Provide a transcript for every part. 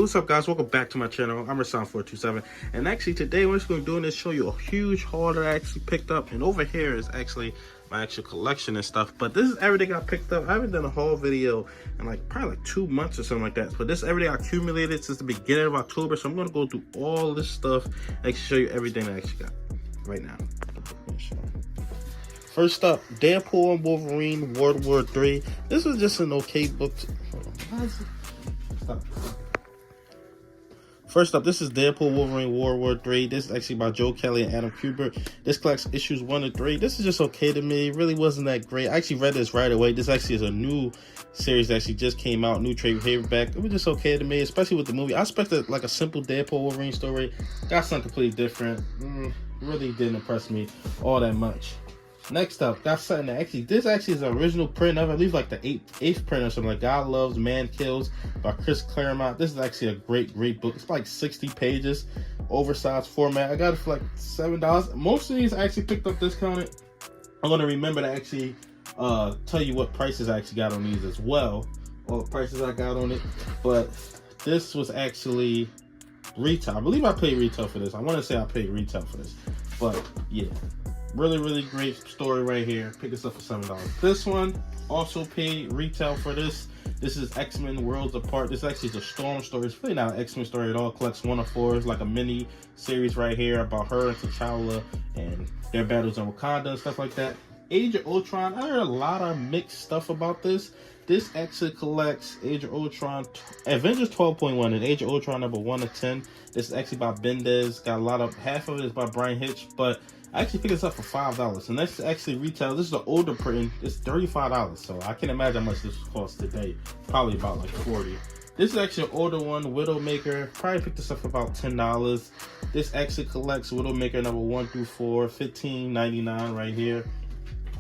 what's up guys, welcome back to my channel. I'm Rasan427, and actually today what I'm going to do is show you a huge haul that I actually picked up. And over here is actually my actual collection and stuff, but this is everything I picked up. I haven't done a haul video in probably 2 months or something like that, but this is everything I accumulated since the beginning of October. So I'm going to go through all this stuff and actually show you everything I actually got right now. First up, Deadpool and Wolverine World War III. This was just an okay book. First up, this is Deadpool Wolverine World War III. This is actually by Joe Kelly and Adam Kubert. This collects issues 1 to 3. This is just okay to me. It really wasn't that great. I actually read this right away. This actually is a new series that actually just came out, new trade paperback. It was just okay to me, especially with the movie. I expected like a simple Deadpool Wolverine story. Got something completely different. Really didn't impress me all that much. Next up, got something that this actually is an original print of, I believe, like the 8th print or something, like God Loves, Man Kills by Chris Claremont. This is actually a great book. It's like 60 pages, oversized format. I got it for like $7. Most of these I actually picked up discounted. I'm going to remember to actually tell you what prices I actually got on these as well, all the prices I got on it. But this was actually retail. I believe I paid retail for this. I want to say I paid retail for this, but yeah. Really great story right here. Pick this up for $7. This one also paid retail for this. This is X-Men Worlds Apart. This actually is a Storm story. It's really not an X-Men story at all. It collects 1 of 4. It's like a mini series right here about her and T'Challa and their battles in Wakanda and stuff like that. Age of Ultron. I heard a lot of mixed stuff about this. This actually collects Age of Ultron, Avengers 12.1 and Age of Ultron number 1 to 10. This is actually by Bendis. Got a lot of, half of it is by Brian Hitch, but I actually picked this up for $5. And that's actually retail. This is the older print. It's $35. So I can imagine how much this costs today. Probably about like $40. This is actually an older one, Widowmaker. Probably picked this up for about $10. This actually collects Widowmaker number 1 through 4, $15.99 right here.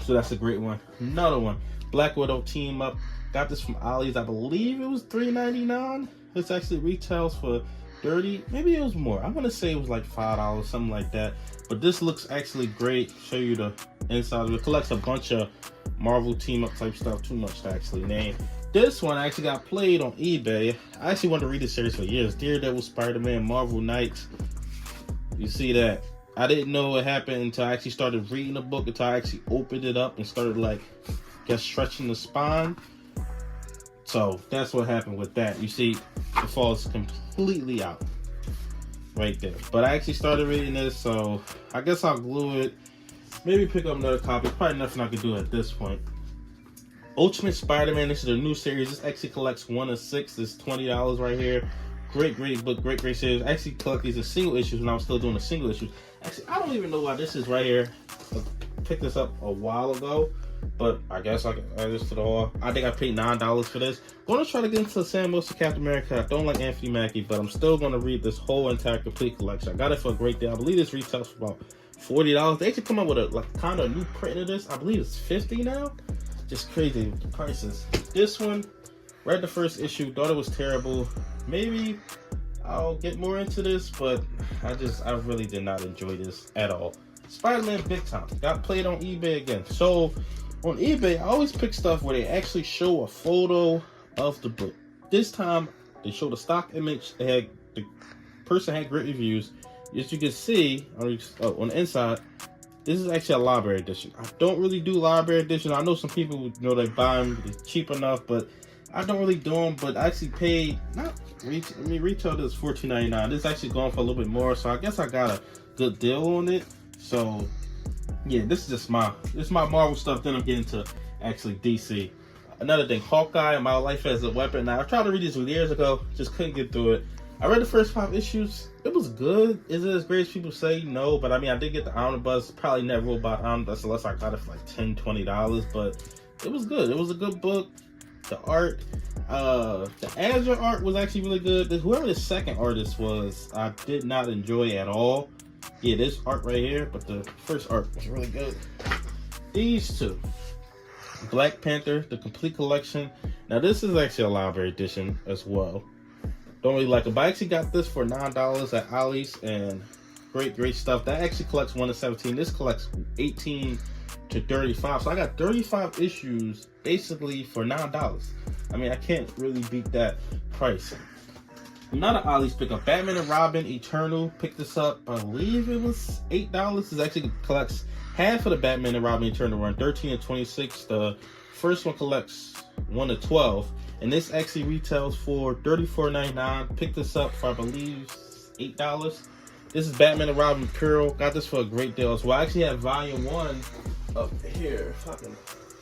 So that's a great one. Another one, Black Widow Team Up. Got this from Ollie's. I believe it was $3.99. This actually retails for $30. Maybe it was more. I'm gonna say it was like $5, something like that. But this looks actually great. Show you the inside. It collects a bunch of Marvel team up type stuff. Too much to actually name. This one actually got played on eBay. I actually wanted to read this series for years. Daredevil, Spider-Man, Marvel Knights. You see that? I didn't know what happened until I actually started reading the book, until I actually opened it up and started stretching the spine. So that's what happened with that. You see, it falls completely out right there. But I actually started reading this, so I guess I'll glue it. Maybe pick up another copy. Probably nothing I can do at this point. Ultimate Spider-Man. This is a new series. This actually collects 1 of 6. This is $20 right here. Great book. Great series. I actually collect these as single issues when I was still doing the single issues. Actually, I don't even know why this is right here. I picked this up a while ago, but I guess I can add this to the haul. I think I paid $9 for this. Going to try to get into Sam Wilson Captain America. I don't like Anthony Mackie, but I'm still going to read this whole entire complete collection. I got it for a great deal. I believe this retails for about $40. They actually come out with a kind of new print of this. I believe it's $50 now. Just crazy with the prices. This one, read the first issue, thought it was terrible. Maybe I'll get more into this, but I really did not enjoy this at all. Spider-Man Big Time got played on eBay again. So on eBay, I always pick stuff where they actually show a photo of the book. This time they showed a stock image. The person had great reviews. As you can see on the inside, this is actually a library edition. I don't really do library edition. I know some people, they buy them cheap enough, but I don't really do them. But I actually paid, retail is $14.99. This is actually going for a little bit more, so I guess I got a good deal on it. So yeah, this is my Marvel stuff. Then I'm getting to actually DC. Another thing, Hawkeye, My Life as a Weapon. Now I tried to read this years ago, just couldn't get through it. I read the first 5 issues. It was good. Is it as great as people say? No, but I mean, I did get the omnibus. Probably never will buy omnibus unless I got it for like $10, $20. But it was good. It was a good book. The art, the Azure art was actually really good. Whoever the second artist was, I did not enjoy at all. Yeah, this art right here, but the first art was really good. These two, Black Panther, the complete collection. Now this is actually a library edition as well. Don't really like it, but I actually got this for $9 at Ollie's, and great stuff. That actually collects 1 to 17. This collects 18 to 35. So I got 35 issues basically for $9. I mean, I can't really beat that price. Another Ollie's pickup, Batman and Robin Eternal. Picked this up, I believe it was $8. This actually collects half of the Batman and Robin Eternal run, 13 and 26. The first one collects 1 to 12, and this actually retails for $34.99. Picked this up for, I believe, $8. This is Batman and Robin Pearl. Got this for a great deal as well. I actually have volume 1 up here, if I can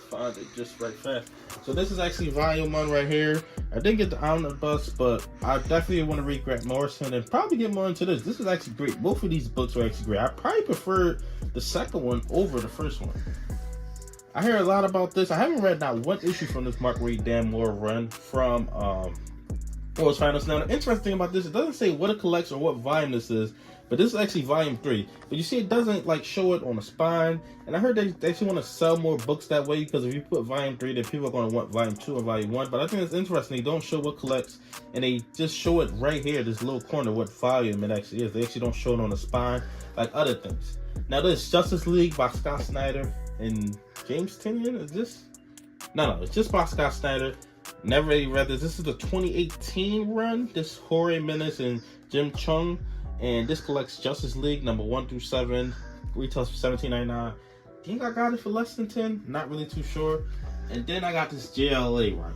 find it just right fast. So this is actually volume 1 right here. I didn't get the omnibus, but I definitely want to read Grant Morrison and probably get more into this. This is actually great. Both of these books are actually great. I probably prefer the second one over the first one. I hear a lot about this. I haven't read not one issue from this Mark Waid Dan Moore run from World's Finals. Now, the interesting thing about this, it doesn't say what it collects or what volume this is, but this is actually volume 3. But you see, it doesn't like show it on the spine. And I heard they actually want to sell more books that way, because if you put volume 3, then people are going to want volume 2 and volume 1. But I think it's interesting. They don't show what collects, and they just show it right here, this little corner, what volume it actually is. They actually don't show it on the spine like other things. Now, this Justice League by Scott Snyder and James Tynion. Is this? No, it's just by Scott Snyder. Never really read this. This is the 2018 run. This Jorge Menace and Jim Chung. And this collects Justice League number 1 through 7. Retails for $17.99. Think I got it for less than 10. Not really too sure. And then I got this JLA run.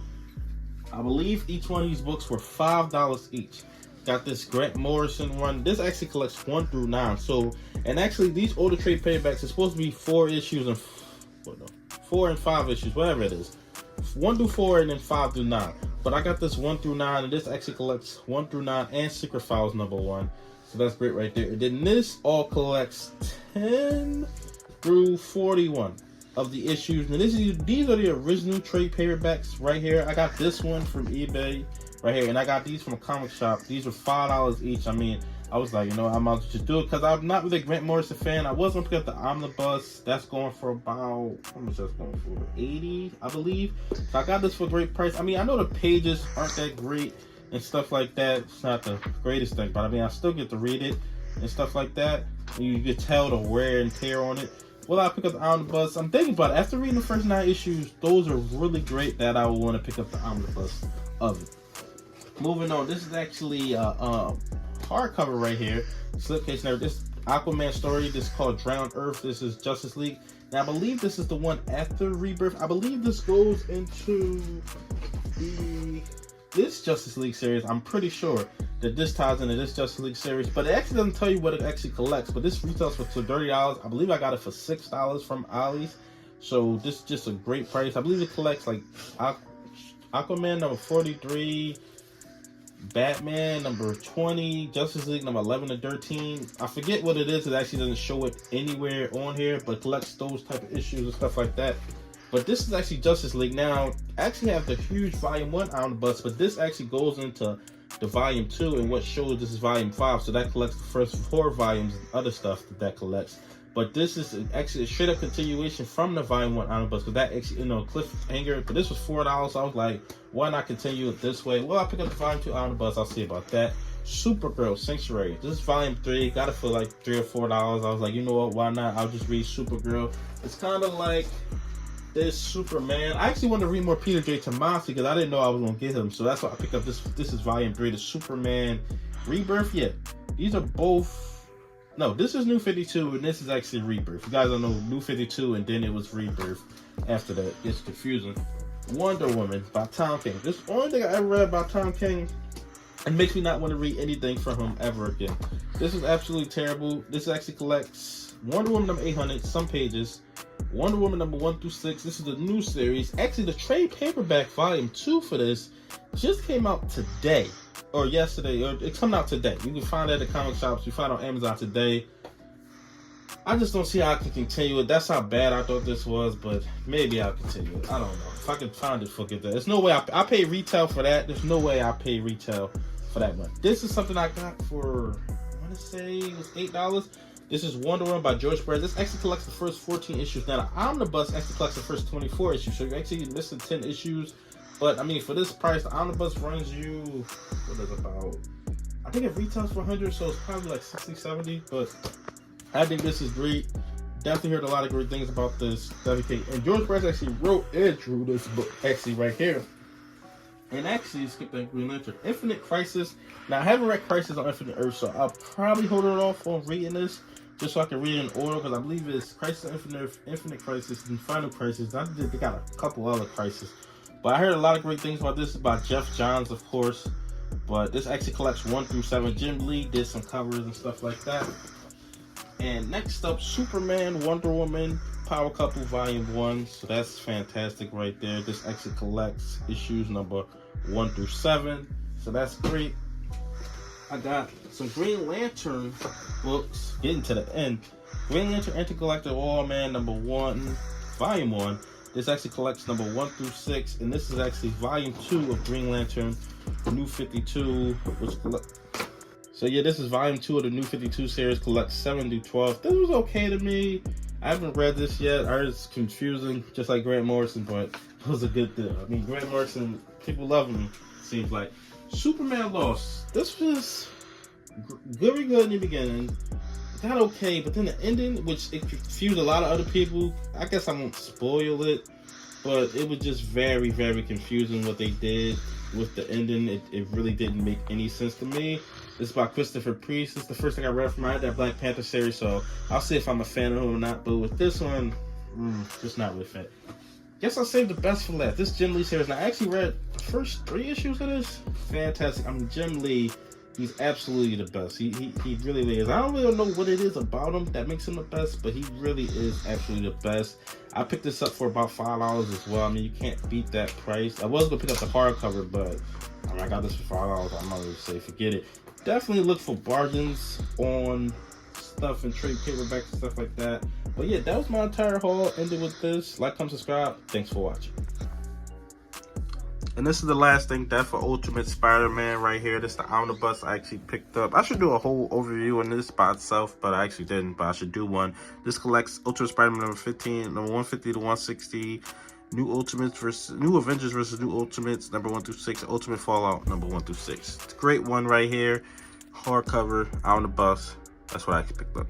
I believe each one of these books were $5 each. Got this Grant Morrison run. This actually collects 1 through 9. So, and actually these older trade paperbacks are supposed to be 4 issues and 4 and 5 issues, whatever it is. 1 through 4 and then 5 through 9. But I got this 1 through 9, and this actually collects 1 through 9 and Secret Files number 1. So that's great right there. And then this all collects 10 through 41 of the issues. And these are the original trade paperbacks right here. I got this one from eBay right here, and I got these from a comic shop. These were $5 each. I mean, I was like, you know, I might just do it, because I'm not really a Grant Morrison fan. I was going to pick up the omnibus. That's going for about, how much that's going for? 80, I believe. So I got this for a great price. I mean, I know the pages aren't that great and stuff like that. It's not the greatest thing, but I mean, I still get to read it and stuff like that. And you can tell the wear and tear on it. Well, I pick up the omnibus. I'm thinking about it. After reading the first 9 issues, those are really great that I would want to pick up the omnibus of it. Moving on, this is actually hardcover right here, slipcase and everything. This Aquaman story, this is called Drowned Earth. This is Justice League. Now I believe this is the one after Rebirth. I believe this goes into this Justice League series. I'm pretty sure that this ties into this Justice League series, but it actually doesn't tell you what it actually collects. But this retails for $30. I believe I got it for $6 from Ollie's. So this is just a great price. I believe it collects like Aquaman number 43, Batman number 20, Justice League number 11 to 13. I forget what it is. It actually doesn't show it anywhere on here, but collects those type of issues and stuff like that. But this is actually Justice League. Now, I actually have the Huge Volume 1 omnibus, but this actually goes into the Volume 2, and what shows this is Volume 5. So that collects the first 4 volumes and other stuff that collects. But this is actually a straight up continuation from the Volume 1 omnibus, because that actually, you know, cliffhanger. But this was $4, so I was like, why not continue it this way? Well, I picked up the Volume 2 omnibus. I'll see about that. Supergirl Sanctuary. This is Volume 3. Got it for like $3 or $4. I was like, you know what? Why not? I'll just read Supergirl. It's kind of like this Superman. I actually want to read more Peter J. Tomasi, because I didn't know I was going to get him. So that's why I picked up this. This is Volume 3, the Superman Rebirth. Yeah, these are both. No, this is New 52, and this is actually Rebirth. You guys don't know New 52, and then it was Rebirth after that. It's confusing. Wonder Woman by Tom King. This is the only thing I ever read about Tom King. It makes me not want to read anything from him ever again. This is absolutely terrible. This actually collects Wonder Woman number 800, some pages. Wonder Woman number 1 through 6. This is the new series. Actually, the trade paperback volume 2 for this just came out today. Or yesterday, or it's coming out today. You can find it at the comic shops. You find it on Amazon today. I just don't see how I can continue it. That's how bad I thought this was, but maybe I'll continue it. I don't know. If I can find it, forget that. There's no way I pay retail for that. There's no way I pay retail for that one. This is something I got for, I want to say it was $8. This is Wonder Woman by George Perez. This actually collects the first 14 issues. Now, the omnibus actually collects the first 24 issues, so you're actually missing 10 issues. But I mean, for this price, the omnibus runs you, what is it about? I think it retails for $100, so it's probably like $60, $70. But I think this is great. Definitely heard a lot of great things about this. And George Perez actually wrote and drew this book, actually right here. And actually, skip that Green Lantern. Infinite Crisis. Now, I haven't read Crisis on Infinite Earth, so I'll probably hold it off on reading this just so I can read it in order, because I believe it's Crisis on Infinite Earth, Infinite Crisis, and Final Crisis. I think they got a couple other Crisis. But I heard a lot of great things about this. It's by Jeff Johns, of course. But this actually collects 1 through 7. Jim Lee did some covers and stuff like that. And next up, Superman, Wonder Woman, Power Couple Volume 1. So that's fantastic right there. This actually collects issues number 1 through 7. So that's great. I got some Green Lantern books, getting to the end. Green Lantern Intergalactic All-Man number 1, Volume 1. This actually collects number 1 through 6. And this is actually Volume 2 of Green Lantern, New 52, which so yeah, this is Volume 2 of the New 52 series, collects 7 through 12. This was okay to me. I haven't read this yet. I heard it's confusing, just like Grant Morrison, but it was a good deal. I mean, Grant Morrison, people love him, seems like. Superman Lost. This was very good in the beginning. Got okay, but then the ending, which it confused a lot of other people. I guess I won't spoil it, but it was just very, very confusing what they did with the ending. It really didn't make any sense to me. This is by Christopher Priest. It's the first thing I read from him. I had that Black Panther series, so I'll see if I'm a fan of him or not. But with this one, just not really fit. Guess I'll save the best for last. This Jim Lee series. Now, I actually read the first 3 issues of this. Fantastic. I mean, Jim Lee, he's absolutely the best. He really is. I don't really know what it is about him that makes him the best, but he really is absolutely the best. I picked this up for about $5 as well. I mean, you can't beat that price. I was going to pick up the hardcover, but I mean, I got this for $5. I'm not going to say forget it. Definitely look for bargains on stuff and trade paperbacks and stuff like that. But yeah, that was my entire haul. Ended with this. Like, comment, subscribe. Thanks for watching. And this is the last thing, that for Ultimate Spider-Man right here. This is the omnibus I actually picked up. I should do a whole overview on this by itself, but I actually didn't, but I should do one. This collects Ultimate Spider-Man number 15, number 150 to 160. New Ultimates versus New Avengers versus New Ultimates, number 1 through 6. Ultimate Fallout, number 1 through 6. It's a great one right here. Hardcover, omnibus. That's what I picked up.